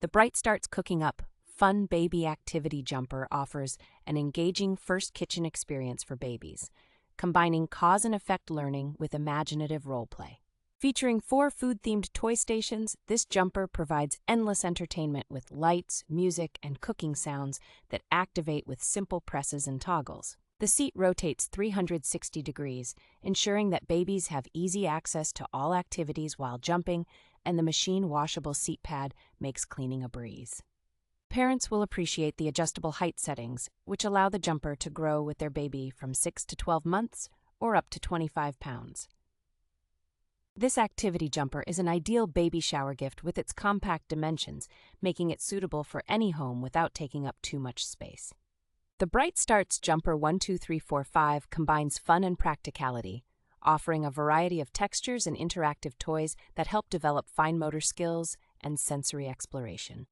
The Bright Starts Cooking Up Fun Baby Activity Jumper offers an engaging first kitchen experience for babies, combining cause and effect learning with imaginative role play. Featuring 4 food-themed toy stations, this jumper provides endless entertainment with lights, music, and cooking sounds that activate with simple presses and toggles. The seat rotates 360 degrees, ensuring that babies have easy access to all activities while jumping, and the machine washable seat pad makes cleaning a breeze. Parents will appreciate the adjustable height settings, which allow the jumper to grow with their baby from 6 to 12 months or up to 25 pounds. This activity jumper is an ideal baby shower gift with its compact dimensions, making it suitable for any home without taking up too much space. The Bright Starts Jumper 12345 combines fun and practicality, offering a variety of textures and interactive toys that help develop fine motor skills and sensory exploration.